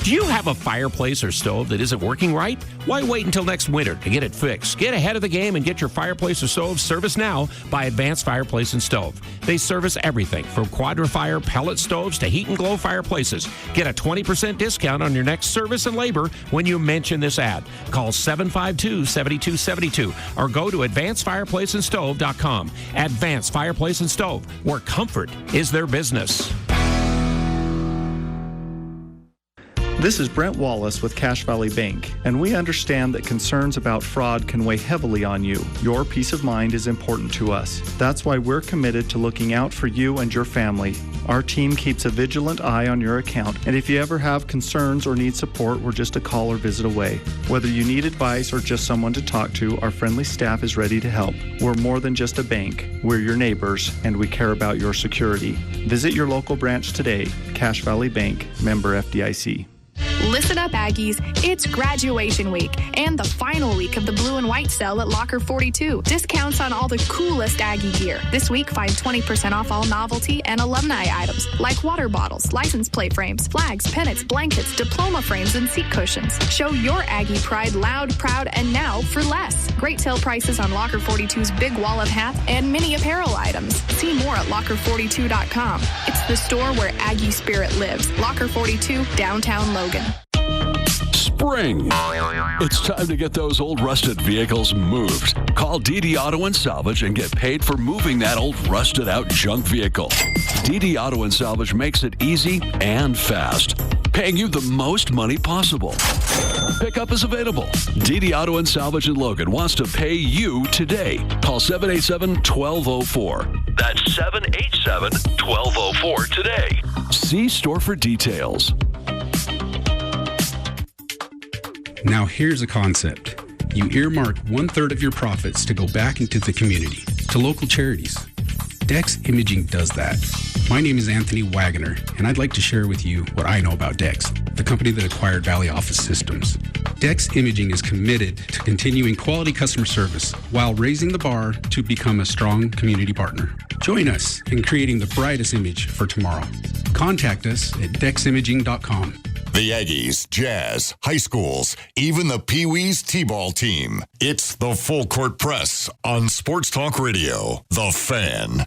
Do you have a fireplace or stove that isn't working right? Why wait until next winter to get it fixed? Get ahead of the game and get your fireplace or stove serviced now by Advanced Fireplace and Stove. They service everything from Quadra-Fire pellet stoves to heat and glow fireplaces. Get a 20% discount on your next service and labor when you mention this ad. Call 752-7272 or go to advancedfireplaceandstove.com. Advanced Fireplace and Stove, where comfort is their business.
This is Brent Wallace with Cache Valley Bank, and we understand that concerns about fraud can weigh heavily on you. Your peace of mind is important to us. That's why we're committed to looking out for you and your family. Our team keeps a vigilant eye on your account, and if you ever have concerns or need support, we're just a call or visit away. Whether you need advice or just someone to talk to, our friendly staff is ready to help. We're more than just a bank. We're your neighbors, and we care about your security. Visit your local branch today. Cache Valley Bank, member FDIC.
Listen up, Aggies. It's graduation week and the final week of the blue and white sale at Locker 42. Discounts on all the coolest Aggie gear. This week, find 20% off all novelty and alumni items like water bottles, license plate frames, flags, pennants, blankets, diploma frames, and seat cushions. Show your Aggie pride loud, proud, and now for less. Great sale prices on Locker 42's big wallet hat and mini apparel items. See more at locker42.com. It's the store where Aggie spirit lives. Locker 42, downtown Logan.
Spring. It's time to get those old rusted vehicles moved. Call DD Auto and Salvage and get paid for moving that old rusted out junk vehicle. DD Auto and Salvage makes it easy and fast, paying you the most money possible. Pickup is available. DD Auto and Salvage in Logan wants to pay you today. Call 787-1204. That's 787-1204 today. See store for details.
Now here's a concept. You earmark 1/3 of your profits to go back into the community, to local charities. Dex Imaging does that. My name is Anthony Wagoner, and I'd like to share with you what I know about Dex, the company that acquired Valley Office Systems. Dex Imaging is committed to continuing quality customer service while raising the bar to become a strong community partner. Join us in creating the brightest image for tomorrow. Contact us at deximaging.com.
The Aggies, Jazz, high schools, even the Pee Wee's T-ball team. It's the Full Court Press on Sports Talk Radio, The Fan.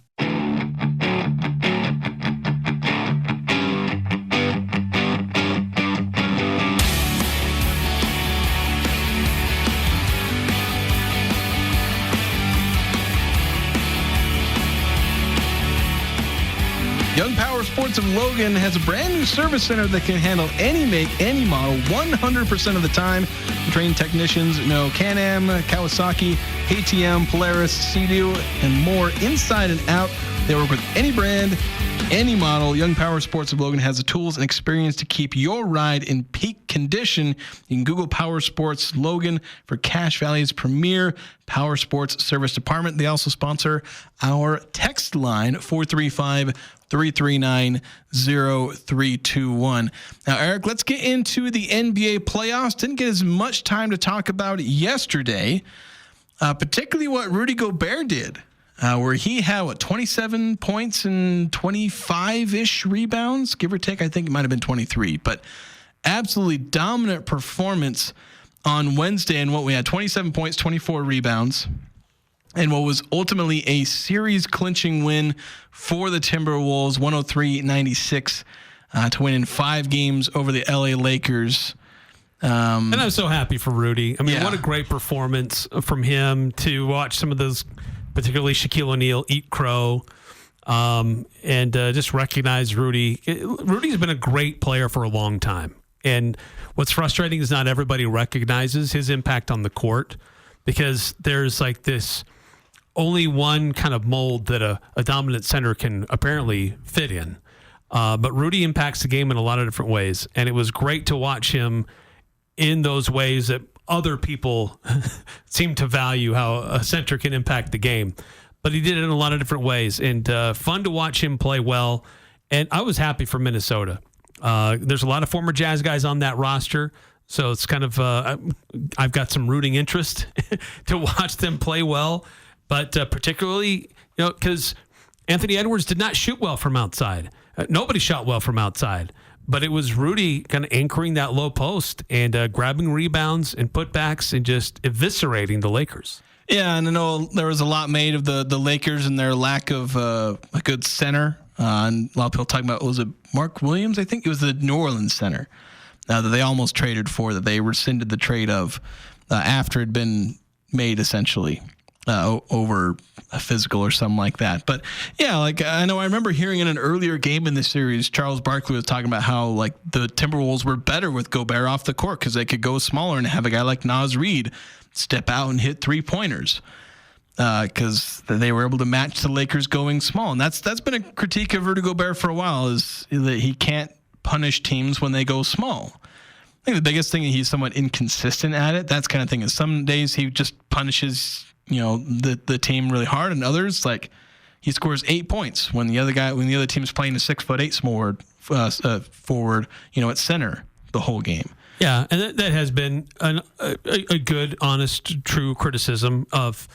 Young Power Sports of Logan has a brand new service center that can handle any make, any model 100% of the time. The trained technicians know Can-Am, Kawasaki, KTM, Polaris, Sea-Doo, and more inside and out. They work with any brand any model, Young Power Sports of Logan has the tools and experience to keep your ride in peak condition. You can Google Power Sports Logan for Cache Valley's premier power sports service department. They also sponsor our text line, 435-339-0321. Now, Eric, let's get into the NBA playoffs. Didn't get as much time to talk about it yesterday, particularly what Rudy Gobert did. Where he had, 27 points and 25-ish rebounds, give or take. I think it might have been 23, but absolutely dominant performance on Wednesday. And what we had, 27 points, 24 rebounds, and what was ultimately a series-clinching win for the Timberwolves, 103-96, to win in 5 games over the LA Lakers.
And I'm so happy for Rudy. I mean, what a great performance from him to watch some of those, particularly Shaquille O'Neal, eat crow, and just recognize Rudy. Rudy's been a great player for a long time. And what's frustrating is not everybody recognizes his impact on the court, because there's like this only one kind of mold that a dominant center can apparently fit in. But Rudy impacts the game in a lot of different ways. And it was great to watch him in those ways that other people seem to value, how a center can impact the game. But he did it in a lot of different ways, and fun to watch him play well. And I was happy for Minnesota. There's a lot of former Jazz guys on that roster, so it's kind of I've got some rooting interest to watch them play well. But particularly, because Anthony Edwards did not shoot well from outside. Nobody shot well from outside. But it was Rudy kind of anchoring that low post and grabbing rebounds and putbacks and just eviscerating the Lakers.
Yeah, and I know there was a lot made of the Lakers and their lack of a good center. And a lot of people talking about, was it Mark Williams? I think it was the New Orleans center that they almost traded for, that they rescinded the trade of after it had been made essentially over a physical or something like that. But yeah, I remember hearing in an earlier game in this series, Charles Barkley was talking about how the Timberwolves were better with Gobert off the court because they could go smaller and have a guy like Naz Reid step out and hit 3-pointers because they were able to match the Lakers going small. And that's been a critique of Rudy Gobert for a while, is that he can't punish teams when they go small. I think the biggest thing, he's somewhat inconsistent at it. That's kind of thing is some days he just punishes the team really hard, and others he scores 8 points when the other team's playing a 6'8" forward, at center the whole game.
Yeah, and that has been a good, honest, true criticism of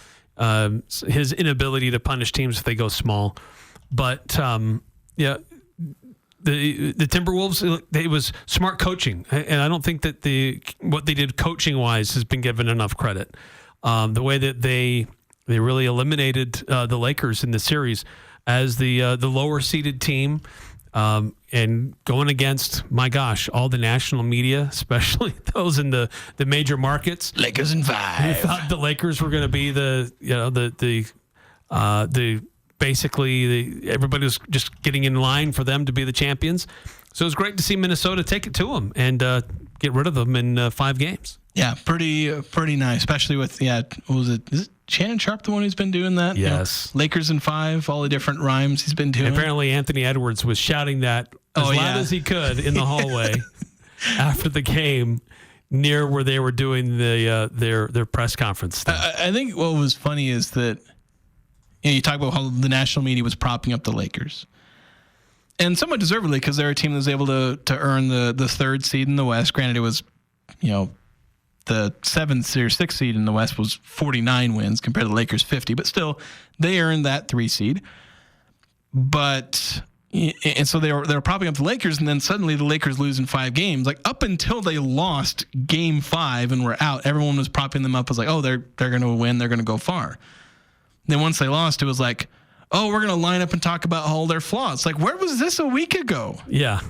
his inability to punish teams if they go small. But the Timberwolves, it was smart coaching, and I don't think that what they did coaching wise has been given enough credit. The way that they really eliminated the Lakers in the series as the lower seeded team, and going against, my gosh, all the national media, especially those in the major markets.
Lakers in 5.
Who thought the Lakers were going to be everybody was just getting in line for them to be the champions. So it was great to see Minnesota take it to them and get rid of them in 5 games.
Yeah, pretty nice, especially with, what was it? Is it Shannon Sharp the one who's been doing that?
Yes.
Lakers in 5, all the different rhymes he's been doing.
And apparently Anthony Edwards was shouting that as loud as he could in the hallway after the game, near where they were doing their press conference stuff.
I think what was funny is that you talk about how the national media was propping up the Lakers. And somewhat deservedly, because they're a team that was able to earn the 3rd seed in the West. Granted, it was, the 7th or 6th seed in the West was 49 wins compared to the Lakers 50, but still they earned that 3 seed. But and so they were propping up the Lakers, and then suddenly the Lakers lose in 5 games. Up until they lost game 5 and were out, everyone was propping them up as they're going to win, they're going to go far. Then once they lost, it was we're going to line up and talk about all their flaws. Where was this a week ago?
Yeah.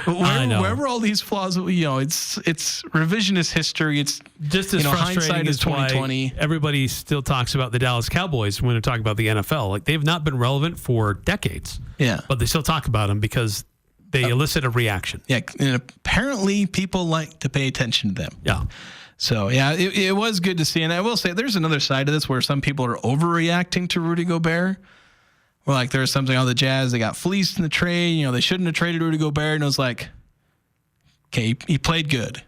Where were all these flaws? It's revisionist history. It's
just as frustrating
hindsight is 2020.
Everybody still talks about the Dallas Cowboys when they're talking about the NFL. They've not been relevant for decades.
Yeah,
but they still talk about them because they elicit a reaction.
Yeah, and apparently people like to pay attention to them.
Yeah.
So, yeah, it was good to see. And I will say there's another side to this where some people are overreacting to Rudy Gobert, where like there was something on the Jazz, they got fleeced in the trade. They shouldn't have traded Rudy Gobert. And it was like, okay, he played good.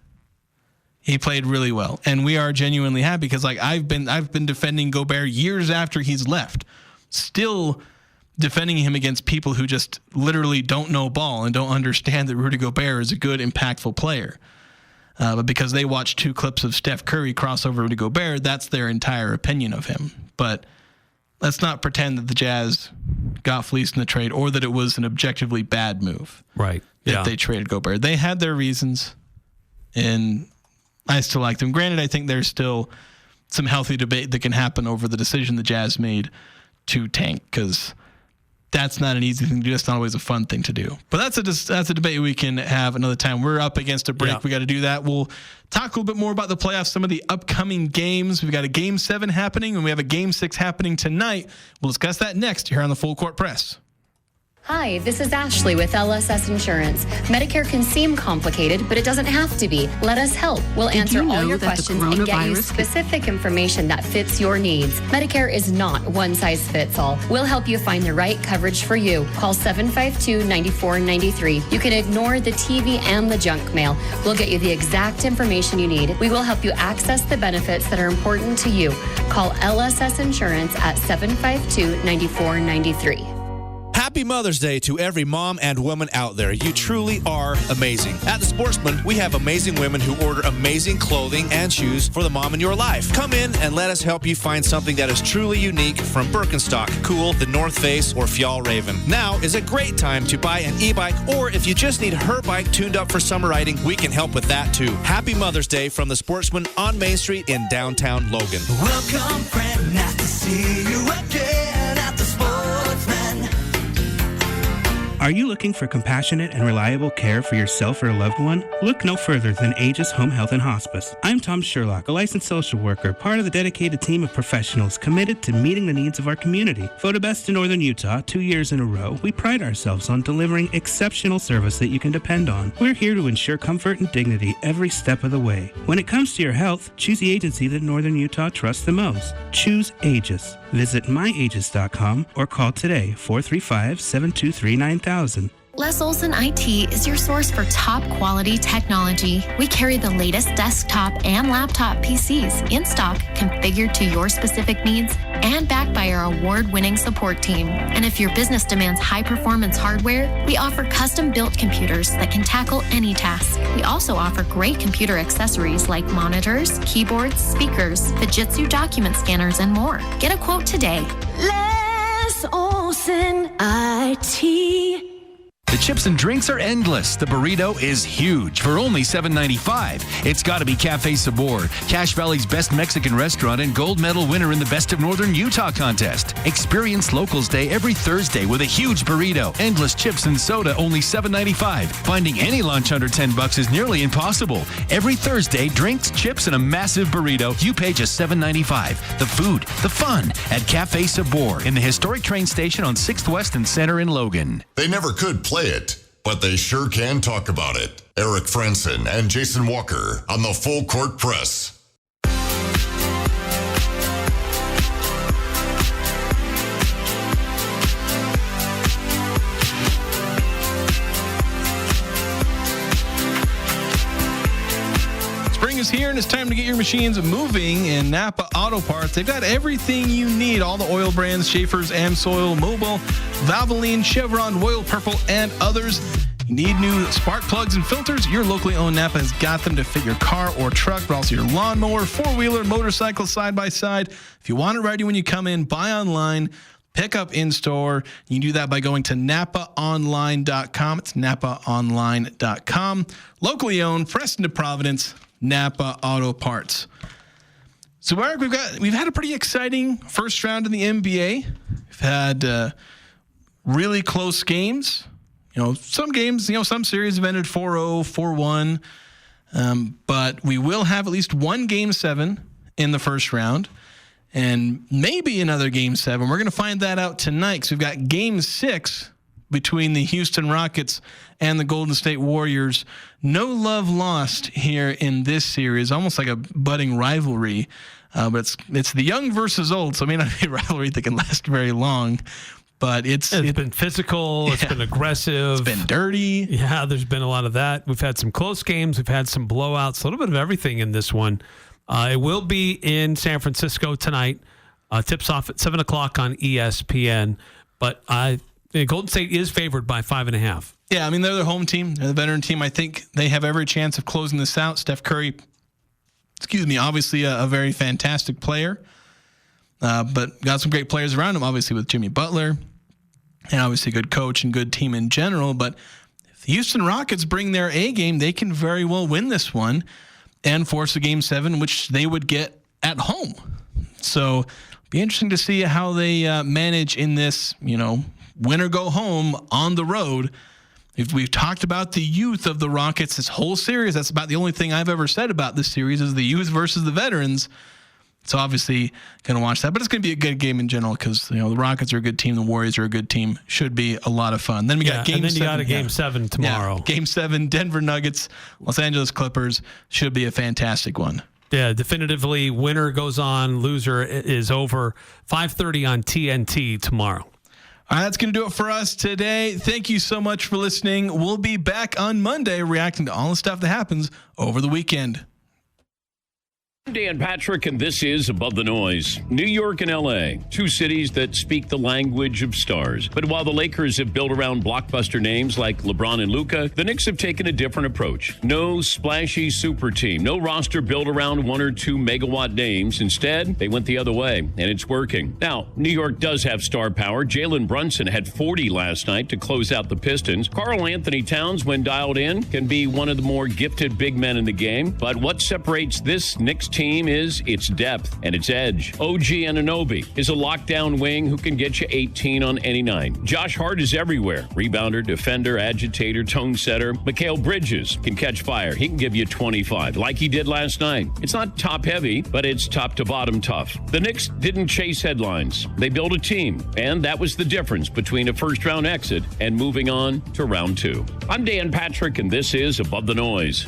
He played really well. And we are genuinely happy because like I've been defending Gobert years after he's left, still defending him against people who just literally don't know ball and don't understand that Rudy Gobert is a good, impactful player. But because they watched 2 clips of Steph Curry cross over Rudy Gobert, that's their entire opinion of him. But let's not pretend that the Jazz got fleeced in the trade or that it was an objectively bad move.
Right.
That they traded Gobert. They had their reasons, and I still like them. Granted, I think there's still some healthy debate that can happen over the decision the Jazz made to tank, because that's not an easy thing to do. That's not always a fun thing to do. But that's a debate we can have another time. We're up against a break. Yeah. We got to do that. We'll talk a little bit more about the playoffs, some of the upcoming games. We've got a Game 7 happening, and we have a Game 6 happening tonight. We'll discuss that next here on the Full Court Press.
Hi, this is Ashley with LSS Insurance. Medicare can seem complicated, but it doesn't have to be. Let us help. We'll answer all your questions and get you specific information that fits your needs. Medicare is not one size fits all. We'll help you find the right coverage for you. Call 752-9493. You can ignore the TV and the junk mail. We'll get you the exact information you need. We will help you access the benefits that are important to you. Call LSS Insurance at 752-9493.
Happy Mother's Day to every mom and woman out there. You truly are amazing. At The Sportsman, we have amazing women who order amazing clothing and shoes for the mom in your life. Come in and let us help you find something that is truly unique from Birkenstock, Cool, the North Face, or Fjallraven. Now is a great time to buy an e-bike, or if you just need her bike tuned up for summer riding, we can help with that too. Happy Mother's Day from The Sportsman on Main Street in downtown Logan.
Welcome, friend. Nice to see you again at The Sportsman.
Are you looking for compassionate and reliable care for yourself or a loved one? Look no further than Aegis Home Health and Hospice. I'm Tom Sherlock, a licensed social worker, part of the dedicated team of professionals committed to meeting the needs of our community. Voted best in Northern Utah 2 years in a row, we pride ourselves on delivering exceptional service that you can depend on. We're here to ensure comfort and dignity every step of the way. When it comes to your health, choose the agency that Northern Utah trusts the most. Choose Aegis. Visit myaegis.com or call today 435-723-9000.
Les Olson IT is your source for top quality technology. We carry the latest desktop and laptop PCs in stock, configured to your specific needs, and backed by our award-winning support team. And if your business demands high-performance hardware, we offer custom-built computers that can tackle any task. We also offer great computer accessories like monitors, keyboards, speakers, Fujitsu document scanners, and more. Get a quote today.
Les Olson IT.
The chips and drinks are endless. The burrito is huge for only $7.95. It's got to be Cafe Sabor, Cache Valley's best Mexican restaurant and gold medal winner in the Best of Northern Utah contest. Experience Locals Day every Thursday with a huge burrito, endless chips and soda, only $7.95. Finding any lunch under $10 is nearly impossible. Every Thursday, drinks, chips, and a massive burrito. You pay just $7.95. The food, the fun at Cafe Sabor in the historic train station on 6th West and Center in Logan.
They never could play it, but they sure can talk about it. Eric Frandsen and Jason Walker on the Full Court Press.
Spring is here, and it's time to get your machines moving in Napa Auto Parts. They've got everything you need. All the oil brands, Schaefer's, Amsoil, Mobil, Valvoline, Chevron, Royal Purple, and others. You need new spark plugs and filters? Your locally owned Napa has got them to fit your car or truck, but also your lawnmower, four-wheeler, motorcycle, side-by-side. If you want it ready when you come in, buy online, pick up in-store. You can do that by going to NapaOnline.com. It's NapaOnline.com. Locally owned, Preston to Providence, Napa Auto Parts. So, Eric, we've had a pretty exciting first round in the NBA. We've had really close games. Some games, some series have ended 4-0, 4-1. But we will have at least one Game 7 in the first round, and maybe another Game 7. We're going to find that out tonight, because we've got Game 6 between the Houston Rockets and the Golden State Warriors. No love lost here in this series, almost like a budding rivalry. But it's the young versus old, so it may not be a rivalry that can last very long. But it's
been physical. It's been aggressive.
It's been dirty.
Yeah, there's been a lot of that. We've had some close games. We've had some blowouts. A little bit of everything in this one. It will be in San Francisco tonight. Tips off at 7 o'clock on ESPN. But Golden State is favored by 5.5.
Yeah, I mean, they're the home team. They're the veteran team. I think they have every chance of closing this out. Steph Curry, obviously a very fantastic player. But got some great players around him, obviously, with Jimmy Butler. And obviously a good coach and good team in general. But if the Houston Rockets bring their A game, they can very well win this one and force a Game 7, which they would get at home. So be interesting to see how they manage in this, win or go home on the road. If we've talked about the youth of the Rockets this whole series, that's about the only thing I've ever said about this series is the youth versus the veterans. So obviously going to watch that, but it's going to be a good game in general because the Rockets are a good team, the Warriors are a good team. Should be a lot of fun. Then we got Game 7.
And then you got a Game 7 tomorrow.
Yeah, Game 7, Denver Nuggets, Los Angeles Clippers. Should be a fantastic one.
Yeah, definitively winner goes on, loser is over. 5:30 on TNT tomorrow.
All right, that's going to do it for us today. Thank you so much for listening. We'll be back on Monday reacting to all the stuff that happens over the weekend.
I'm Dan Patrick, and this is Above the Noise. New York and L.A., two cities that speak the language of stars. But while the Lakers have built around blockbuster names like LeBron and Luka, the Knicks have taken a different approach. No splashy super team, no roster built around 1 or 2 megawatt names. Instead, they went the other way, and it's working. Now, New York does have star power. Jalen Brunson had 40 last night to close out the Pistons. Karl Anthony Towns, when dialed in, can be one of the more gifted big men in the game. But what separates this Knicks team is its depth and its edge. OG Anunoby is a lockdown wing who can get you 18 on any night. Josh Hart is everywhere. Rebounder, defender, agitator, tone setter. Mikal Bridges can catch fire. He can give you 25 like he did last night. It's not top heavy, but it's top to bottom tough. The Knicks didn't chase headlines. They built a team, and that was the difference between a first round exit and moving on to round 2. I'm Dan Patrick, and this is Above the Noise.